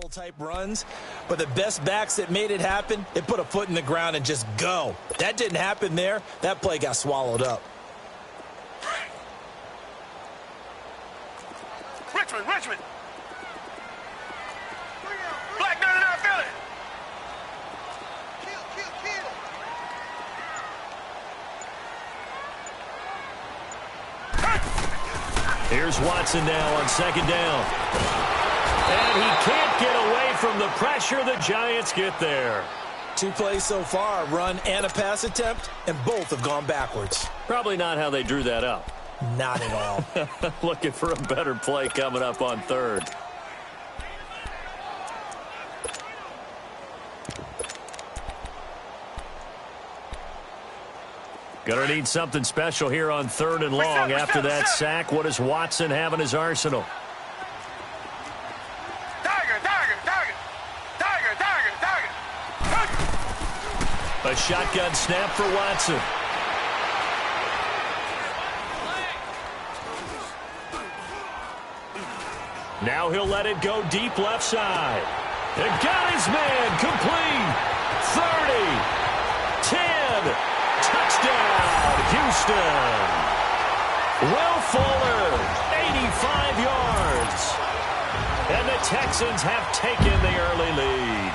type runs, but the best backs that made it happen, they put a foot in the ground and just go. That didn't happen there. That play got swallowed up. Richmond. Black 99 Philly. Here's Watson now on second down. And he can't get away from the pressure. The Giants get there. 2 plays so far, a run and a pass attempt, and both have gone backwards. Probably not how they drew that up. Not at all. Looking for a better play coming up on third. Gonna need something special here on third and long after that sack. What does Watson have in his arsenal? Tiger. A shotgun snap for Watson. Now he'll let it go deep left side. And got his man complete. 30, 10, touchdown, Houston. Will Fuller, 85 yards. And the Texans have taken the early lead.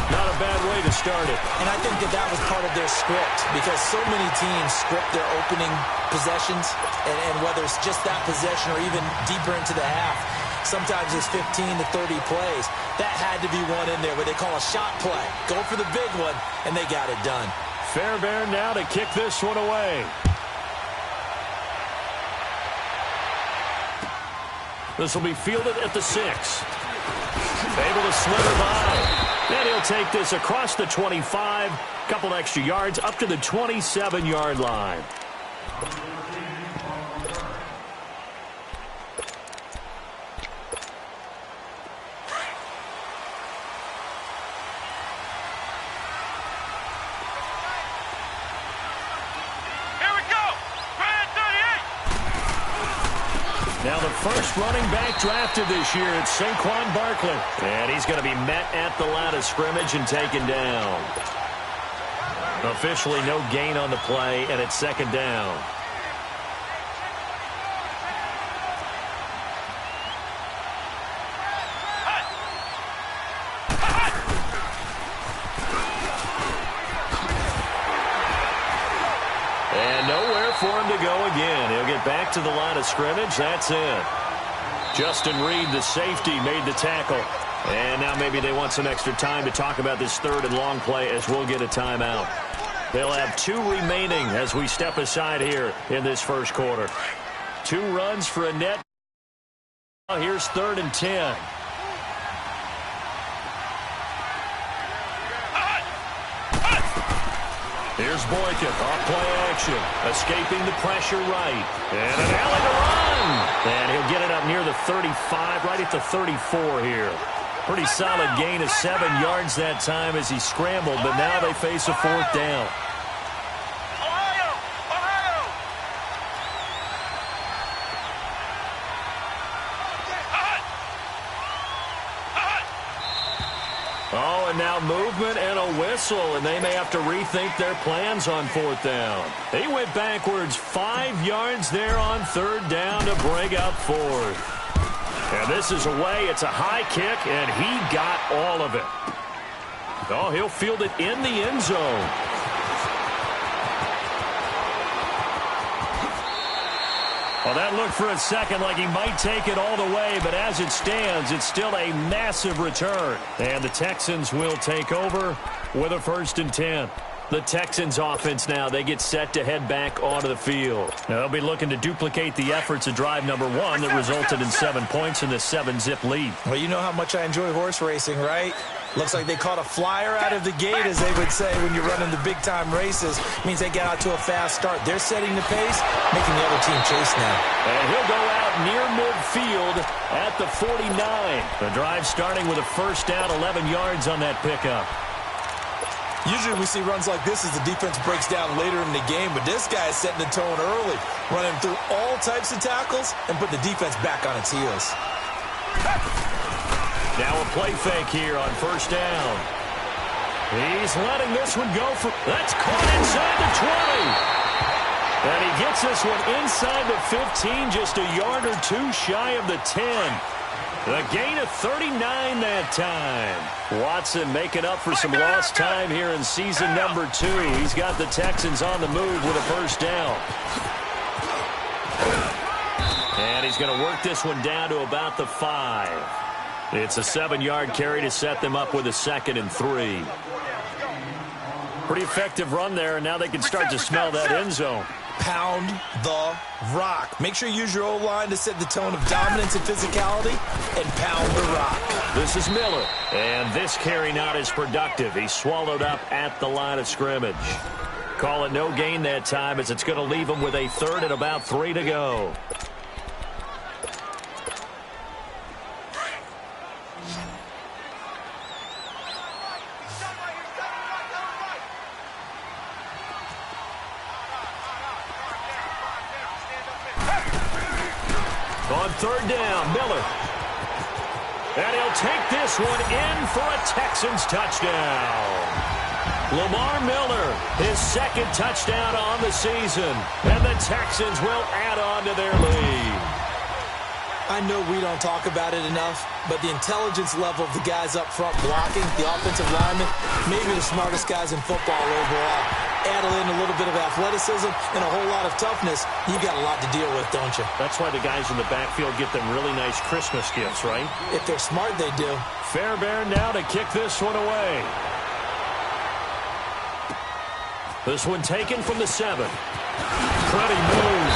Not a bad way to start it. And I think that was part of their script, because so many teams script their opening possessions, and whether it's just that possession or even deeper into the half, sometimes it's 15 to 30 plays. That had to be one in there where they call a shot play. Go for the big one, and they got it done. Fairbairn now to kick this one away. This will be fielded at the 6. Able to slither by. And he'll take this across the 25. Couple extra yards up to the 27-yard line. Now the first running back drafted this year, it's Saquon Barkley. And he's going to be met at the line of scrimmage and taken down. Officially no gain on the play, and it's second down. And nowhere for him to go again. He'll get back to the line of scrimmage. That's it. Justin Reed, the safety, made the tackle. And now maybe they want some extra time to talk about this third and long play, as we'll get a timeout. They'll have 2 remaining as we step aside here in this first quarter. 2 runs for a net. Here's 3rd and 10. Here's Boykin, off play action, escaping the pressure right. And an alley to run. And he'll get it up near the 35, right at the 34 here. Pretty solid gain of 7 yards that time as he scrambled, but now they face a 4th down. Oh, and now movement and a whistle, and they may have to rethink their plans on 4th down. He went backwards 5 yards there on 3rd down to bring up 4th. And this is away. It's a high kick, and he got all of it. Oh, he'll field it in the end zone. Well, that looked for a second like he might take it all the way, but as it stands, it's still a massive return. And the Texans will take over with a 1st and 10. The Texans offense now, they get set to head back onto the field. Now, they'll be looking to duplicate the efforts of drive number 1 that resulted in 7 points in the 7-zip lead. Well, you know how much I enjoy horse racing, right? Looks like they caught a flyer out of the gate, as they would say when you're running the big-time races. Means they get out to a fast start. They're setting the pace, making the other team chase now. And he'll go out near midfield at the 49. The drive starting with a 1st down, 11 yards on that pickup. Usually we see runs like this as the defense breaks down later in the game, but this guy is setting the tone early, running through all types of tackles and put the defense back on its heels. Now a play fake here on first down. He's letting this one go for... That's caught inside the 20. And he gets this one inside the 15, just a yard or two shy of the 10. A gain of 39 that time. Watson making up for some lost time here in season number 2. He's got the Texans on the move with a first down. And he's going to work this one down to about the 5. It's a 7-yard carry to set them up with a 2nd and 3. Pretty effective run there, and now they can start to smell that end zone. Pound the rock. Make sure you use your O-line to set the tone of dominance and physicality, and pound the rock. This is Miller, and this carry not as productive. He's swallowed up at the line of scrimmage. Call it no gain that time, as it's going to leave him with a 3rd and about 3 to go. On 3rd down, Miller. And he'll take this one in for a Texans touchdown. Lamar Miller, his 2nd touchdown on the season. And the Texans will add on to their lead. I know we don't talk about it enough, but the intelligence level of the guys up front blocking, the offensive linemen, maybe the smartest guys in football overall. Add in a little bit of athleticism and a whole lot of toughness, you got a lot to deal with, don't you? That's why the guys in the backfield get them really nice Christmas gifts, right? If they're smart, they do. Fairbairn now to kick this one away. This one taken from the 7. Pretty move.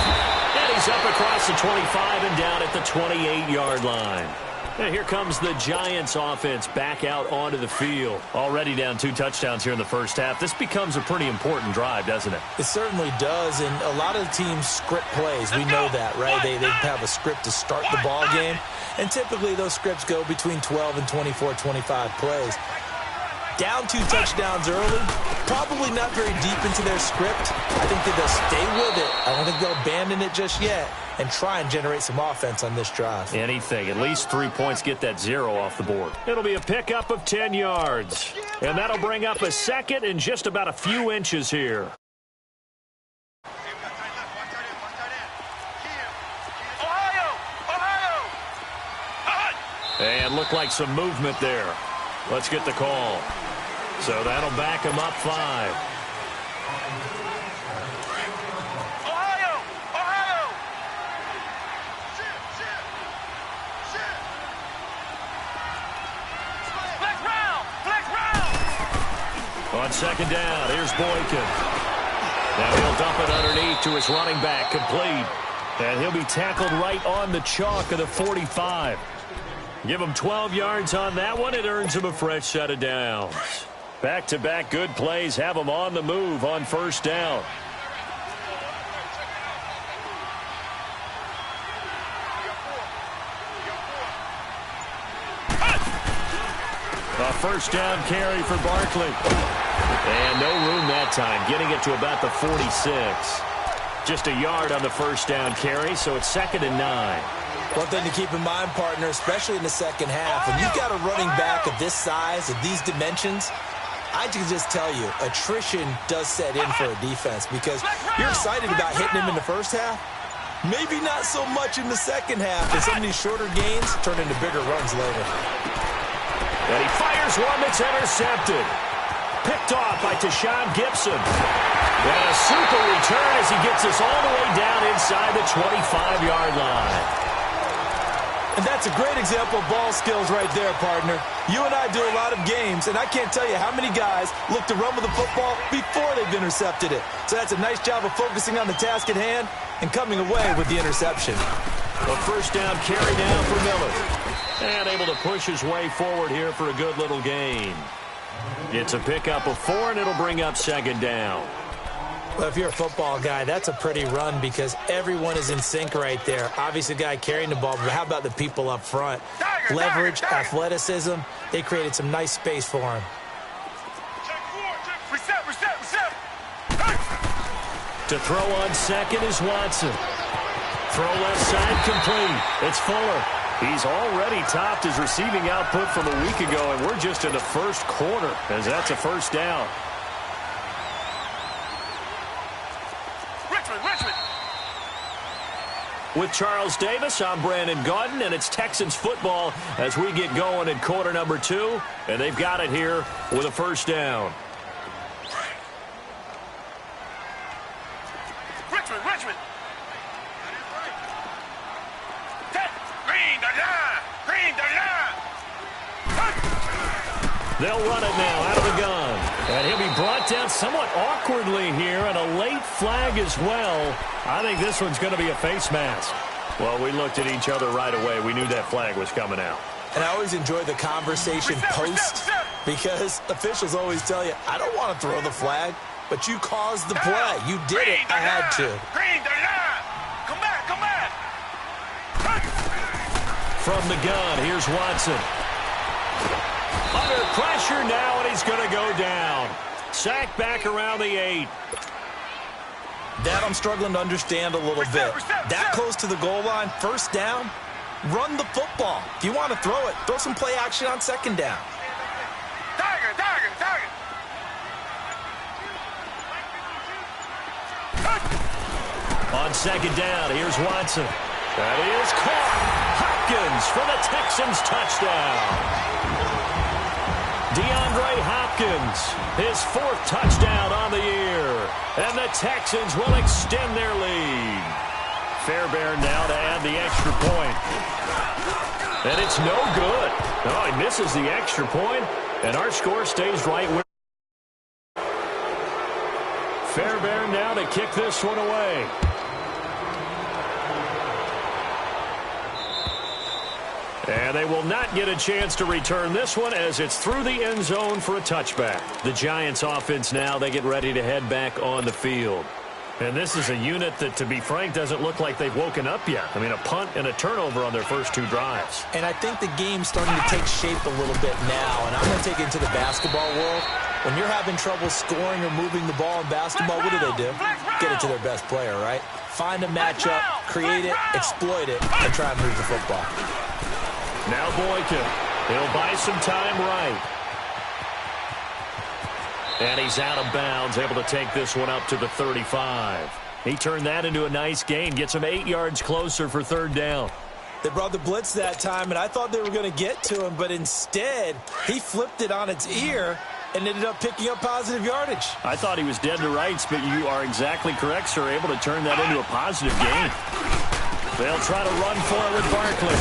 And he's up across the 25 and down at the 28-yard line. And here comes the Giants offense back out onto the field. Already down 2 touchdowns here in the first half. This becomes a pretty important drive, doesn't it? It certainly does, and a lot of the teams script plays. We know that, right? They have a script to start the ball game, and typically those scripts go between 12 and 24, 25 plays. Down 2 touchdowns early, probably not very deep into their script. I think that they'll stay with it. I don't think they'll abandon it just yet and try and generate some offense on this drive. Anything. At least 3 points, get that 0 off the board. It'll be a pickup of 10 yards. And that'll bring up a 2nd and just about a few inches here. And looked like some movement there. Let's get the call. So that'll back him up 5. On 2nd down, here's Boykin. Now he'll dump it underneath to his running back, complete. And he'll be tackled right on the chalk of the 45. Give him 12 yards on that one. It earns him a fresh set of downs. Back-to-back good plays have him on the move on first down. A first down carry for Barkley. And no room that time, getting it to about the 46. Just a yard on the first down carry, so it's 2nd and 9. One thing to keep in mind, partner, especially in the second half, when you've got a running back of this size, of these dimensions, I can just tell you, attrition does set in for a defense because you're excited about hitting him in the first half. Maybe not so much in the second half, and some of these shorter gains turn into bigger runs later. And he fires one that's intercepted. Picked off by Tashawn Gibson. And a super return as he gets us all the way down inside the 25-yard line. And that's a great example of ball skills right there, partner. You and I do a lot of games, and I can't tell you how many guys look to run with the football before they've intercepted it. So that's a nice job of focusing on the task at hand and coming away with the interception. A first down carry down for Miller. And able to push his way forward here for a good little gain. It's a pickup of 4, and it'll bring up 2nd down. Well, if you're a football guy, that's a pretty run because everyone is in sync right there. Obviously, the guy carrying the ball, but how about the people up front? Leverage, athleticism, they created some nice space for him. To throw on 2nd is Watson. Throw left side complete. It's Fuller. He's already topped his receiving output from a week ago, and we're just in the first quarter, as that's a first down. Richmond. With Charles Davis, I'm Brandon Gaudin, and it's Texans football as we get going in quarter number 2, and they've got it here with a first down. Richmond. Green the line. They'll run it now out of the gun. And he'll be brought down somewhat awkwardly here, and a late flag as well. I think this one's going to be a face mask. Well, we looked at each other right away. We knew that flag was coming out. And I always enjoy the conversation post because officials always tell you, I don't want to throw the flag, but you caused the play. You did it. I had to. Green the line. Come back. From the gun, here's Watson. Under pressure now, and he's going to go down. Sacked back around the 8. That I'm struggling to understand a little bit. That close to the goal line, first down, run the football. If you want to throw it, throw some play action on second down. Tiger. On second down, here's Watson. That is caught. Hopkins for the Texans touchdown. DeAndre Hopkins, his 4th touchdown on the year. And the Texans will extend their lead. Fairbairn now to add the extra point. And it's no good. Oh, he misses the extra point, and our score stays right where. Fairbairn now to kick this one away. And they will not get a chance to return this one as it's through the end zone for a touchback. The Giants offense now, they get ready to head back on the field. And this is a unit that, to be frank, doesn't look like they've woken up yet. I mean, a punt and a turnover on their first 2 drives. And I think the game's starting to take shape a little bit now. And I'm going to take it into the basketball world. When you're having trouble scoring or moving the ball in basketball, what do? Get it to their best player, right? Find a matchup, create it, exploit it, and try and move the football. Now Boykin. He'll buy some time right. And he's out of bounds, able to take this one up to the 35. He turned that into a nice gain, gets him 8 yards closer for third down. They brought the blitz that time, and I thought they were going to get to him, but instead, he flipped it on its ear and ended up picking up positive yardage. I thought he was dead to rights, but you are exactly correct, sir, able to turn that into a positive gain. They'll try to run for it with Barkley.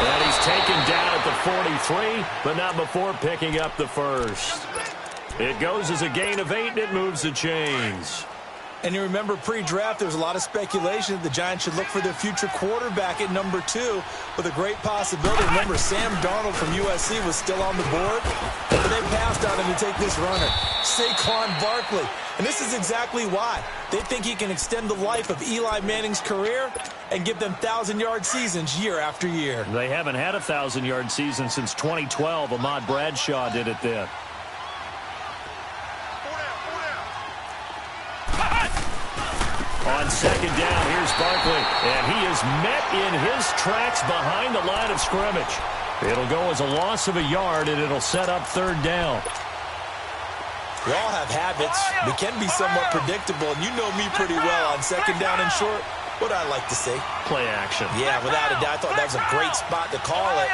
And he's taken down at the 43, but not before picking up the first. It goes as a gain of 8, and it moves the chains. And you remember pre-draft, there was a lot of speculation that the Giants should look for their future quarterback at number 2 with a great possibility. Remember, Sam Darnold from USC was still on the board, but they passed on him to take this runner, Saquon Barkley. And this is exactly why. They think he can extend the life of Eli Manning's career and give them 1,000-yard seasons year after year. They haven't had a 1,000-yard season since 2012. Ahmad Bradshaw did it then. On second down, here's Barkley, and he is met in his tracks behind the line of scrimmage. It'll go as a loss of a yard, and it'll set up third down. We all have habits. We can be somewhat predictable, and you know me pretty well on second down and short. What I like to say? Play action. Yeah, without a doubt. I thought that was a great spot to call it.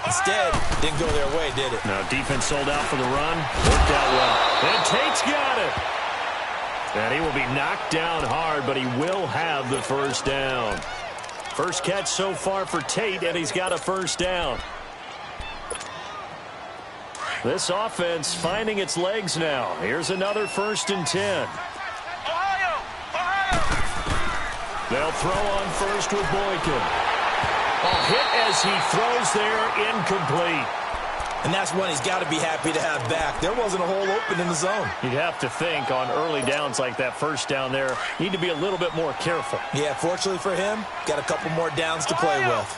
Instead, didn't go their way, did it? Now, defense sold out for the run. Worked out well. And Tate's got it. And he will be knocked down hard, but he will have the first down. First catch so far for Tate, and he's got a first down. This offense finding its legs now. Here's another 1st and 10. Ohio! They'll throw on first with Boykin. A hit as he throws there, incomplete. And that's one he's got to be happy to have back. There wasn't a hole open in the zone. You'd have to think on early downs like that first down there, you need to be a little bit more careful. Yeah, fortunately for him, got a couple more downs to play with.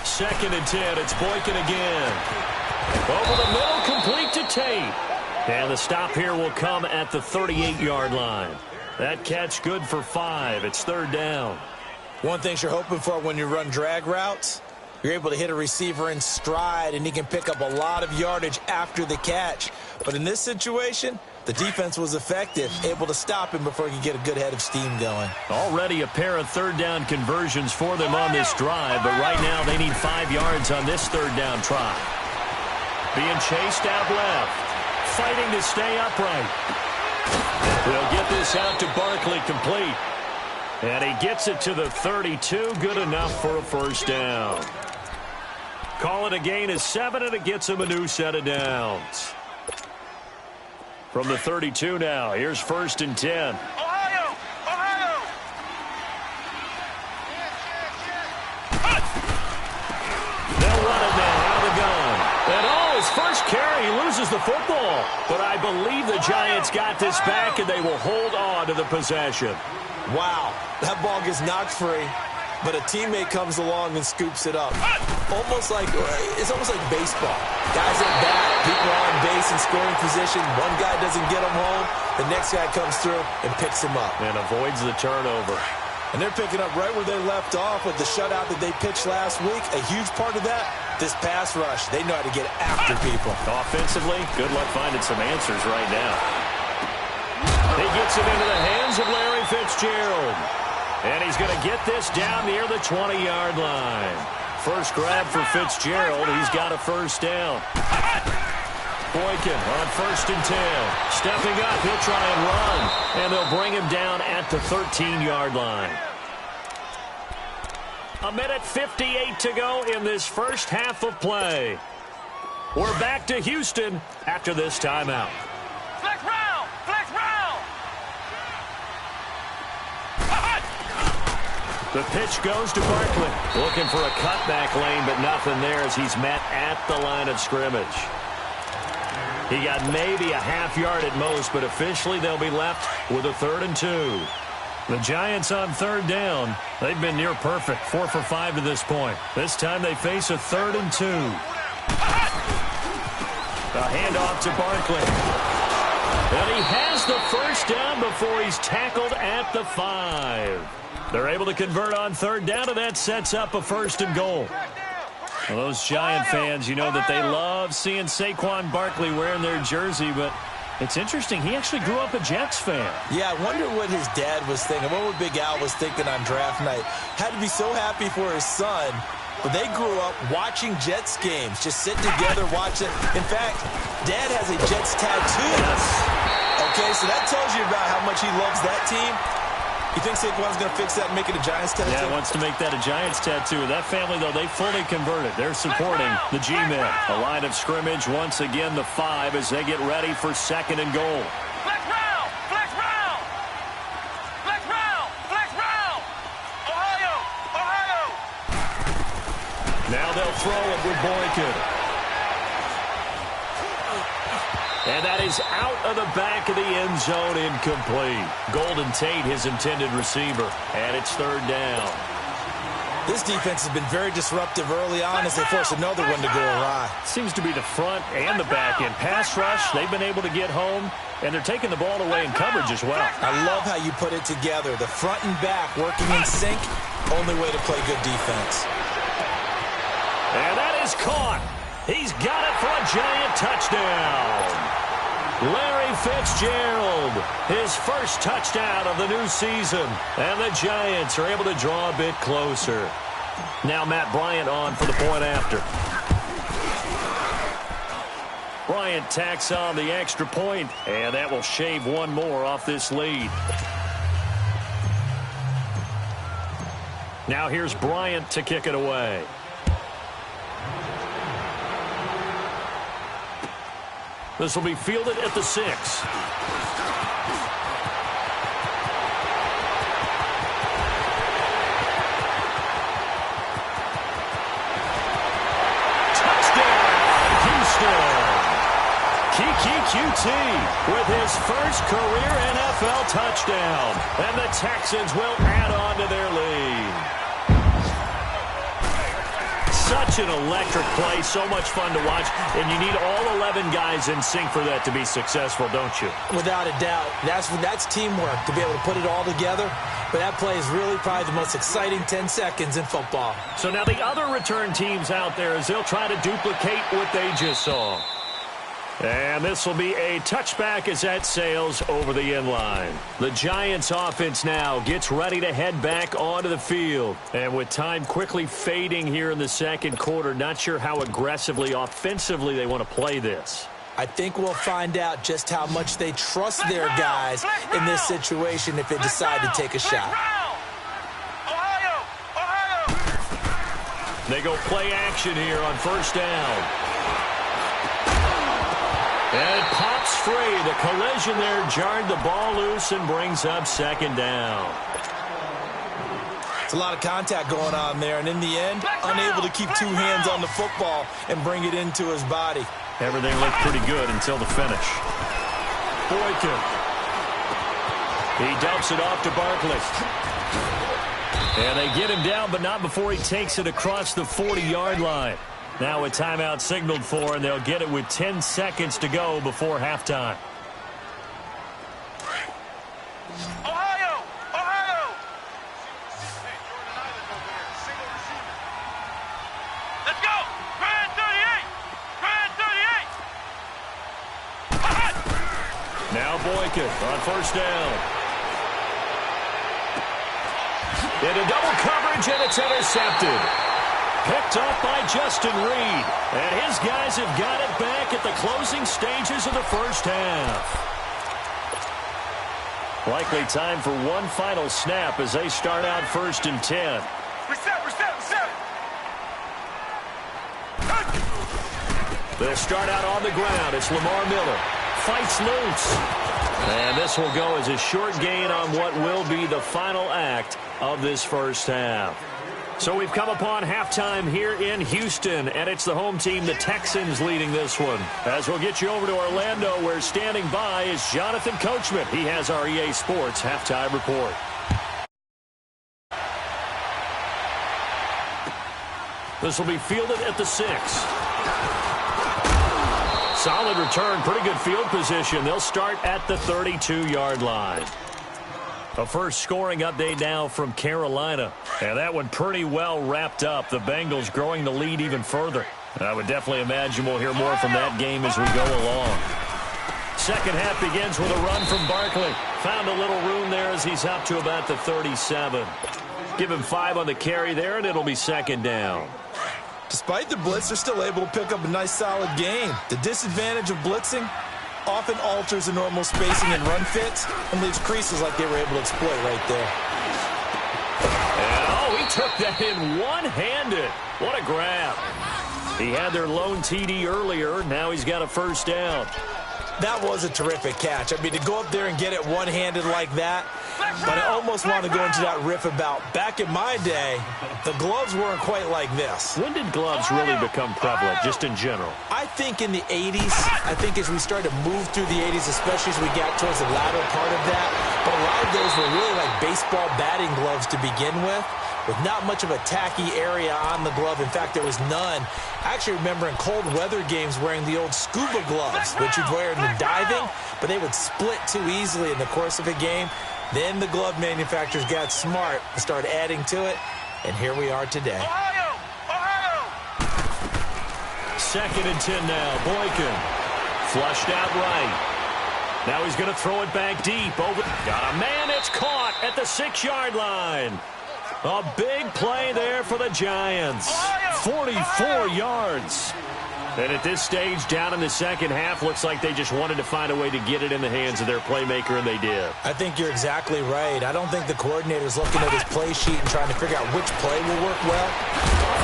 Second and 10, it's Boykin again. Over the middle, complete to Tate. And the stop here will come at the 38-yard line. That catch good for 5. It's third down. One thing you're hoping for when you run drag routes, you're able to hit a receiver in stride, and he can pick up a lot of yardage after the catch. But in this situation, the defense was effective, able to stop him before he could get a good head of steam going. Already a pair of third down conversions for them on this drive, but right now they need 5 yards on this third down try. Being chased out left, fighting to stay upright. They'll get this out to Barkley complete. And he gets it to the 32, good enough for a first down. Call it a gain of 7, and it gets him a new set of downs. From the 32 now, here's first and 10. Ohio! Ohio! They'll run it now out of the gun. And his first carry, he loses the football. But I believe the Giants got this back, and they will hold on to the possession. Wow, that ball gets knocked free, but a teammate comes along and scoops it up. It's almost like baseball. Guys at bat, people are on base in scoring position. One guy doesn't get him home, the next guy comes through and picks him up. And avoids the turnover. And they're picking up right where they left off with the shutout that they pitched last week. A huge part of that, this pass rush. They know how to get after people. Offensively, good luck finding some answers right now. He gets it into the hands of Larry Fitzgerald. And he's going to get this down near the 20-yard line. First grab for Fitzgerald. He's got a first down. Boykin on first and 10. Stepping up, he'll try and run. And they'll bring him down at the 13-yard line. 1:58 to go in this first half of play. We're back to Houston after this timeout. Flex round! Flex round! The pitch goes to Barkley. Looking for a cutback lane, but nothing there as he's met at the line of scrimmage. He got maybe a half yard at most, but officially they'll be left with a 3rd and 2. The Giants on third down. They've been near perfect, 4 for 5 to this point. This time they face a 3rd and 2. A handoff to Barkley. And he has the first down before he's tackled at the 5. They're able to convert on third down, and that sets up a 1st and goal. Well, those Giant fans, you know that they love seeing Saquon Barkley wearing their jersey, but it's interesting. He actually grew up a Jets fan. Yeah, I wonder what his dad was thinking. What would Big Al was thinking on draft night? Had to be so happy for his son. But they grew up watching Jets games, just sitting together watching. In fact, Dad has a Jets tattoo. Yes. Okay, so that tells you about how much he loves that team. You think Saquon's going to fix that and make it a Giants tattoo? Yeah, he wants to make that a Giants tattoo. That family, though, they fully converted. They're supporting the G-men. A line of scrimmage, once again, the 5 as they get ready for 2nd and goal. Flex round! Flex round! Flex round! Flex round! Ohio! Ohio! Now they'll throw it with Boykin. And that is out of the back of the end zone, incomplete. Golden Tate, his intended receiver, and it's 3rd down. This defense has been very disruptive early on as they force another one to go awry. Seems to be the front and the back end. Pass rush, they've been able to get home, and they're taking the ball away in coverage as well. I love how you put it together. The front and back working in sync, only way to play good defense. And that is caught. He's got it for a Giant touchdown. Larry Fitzgerald, his first touchdown of the new season. And the Giants are able to draw a bit closer. Now Matt Bryant on for the point after. Bryant tacks on the extra point, and that will shave one more off this lead. Now here's Bryant to kick it away. This will be fielded at the 6. Touchdown, Houston. Kiki QT with his first career NFL touchdown. And the Texans will add on to their lead. Such an electric play, so much fun to watch, and you need all 11 7 guys in sync for that to be successful, don't you? Without a doubt. That's teamwork to be able to put it all together. But that play is really probably the most exciting 10 seconds in football. So now the other return teams out there as they'll try to duplicate what they just saw. And this will be a touchback as that sails over the end line. The Giants offense now gets ready to head back onto the field. And with time quickly fading here in the second quarter, not sure how aggressively, offensively they want to play this. I think we'll find out just how much they trust their guys in this situation if they decide to take a shot. They go play action here on first down. And it pops free. The collision there jarred the ball loose and brings up second down. It's a lot of contact going on there, and in the end, unable to keep 2 hands on the football and bring it into his body. Everything looked pretty good until the finish. Boykin. He dumps it off to Barkley. And they get him down, but not before he takes it across the 40-yard line. Now a timeout signaled for, and they'll get it with 10 seconds to go before halftime. Ohio! Ohio! Let's go! Grand 38! Grand 38! Now Boykin on first down. Into double coverage, and it's intercepted. Picked up by Justin Reed. And his guys have got it back at the closing stages of the first half. Likely time for one final snap as they start out 1st and 10. Reset! They'll start out on the ground. It's Lamar Miller. Fights loose. And this will go as a short gain on what will be the final act of this first half. So we've come upon halftime here in Houston, and it's the home team, the Texans, leading this one. As we'll get you over to Orlando, where standing by is Jonathan Coachman. He has our EA Sports halftime report. This will be fielded at the 6. Solid return, pretty good field position. They'll start at the 32-yard line. A first scoring update now from Carolina. And that one pretty well wrapped up. The Bengals growing the lead even further. I would definitely imagine we'll hear more from that game as we go along. Second half begins with a run from Barkley. Found a little room there as he's up to about the 37. Give him 5 on the carry there, and it'll be second down. Despite the blitz, they're still able to pick up a nice, solid gain. The disadvantage of blitzing often alters the normal spacing and run fits and leaves creases like they were able to exploit right there. And, oh, he took that in one-handed. What a grab. He had their lone TD earlier. Now he's got a first down. That was a terrific catch. I mean, to go up there and get it one-handed like that, but I almost want to go into that riff about back in my day, the gloves weren't quite like this. When did gloves really become prevalent, just in general? I think in the 80s. I think as we started to move through the 80s, especially as we got towards the latter part of that. But a lot of those were really like baseball batting gloves to begin with not much of a tacky area on the glove. In fact, there was none. I actually remember in cold weather games wearing the old scuba gloves, which you'd wear in the diving, but they would split too easily in the course of a game. Then the glove manufacturers got smart and started adding to it, and here we are today. Ohio! Ohio! Second and 10 now. Boykin flushed out right. Now he's going to throw it back deep. Over. Got a man. It's caught at the 6-yard line. A big play there for the Giants. 44 yards. And at this stage, down in the second half, looks like they just wanted to find a way to get it in the hands of their playmaker, and they did. I think you're exactly right. I don't think the coordinator's looking at his play sheet and trying to figure out which play will work well.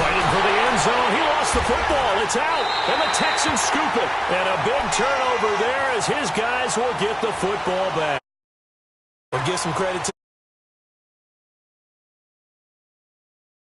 Fighting for the end zone. He lost the football. It's out. And the Texans scoop it. And a big turnover there as his guys will get the football back. We'll give some credit to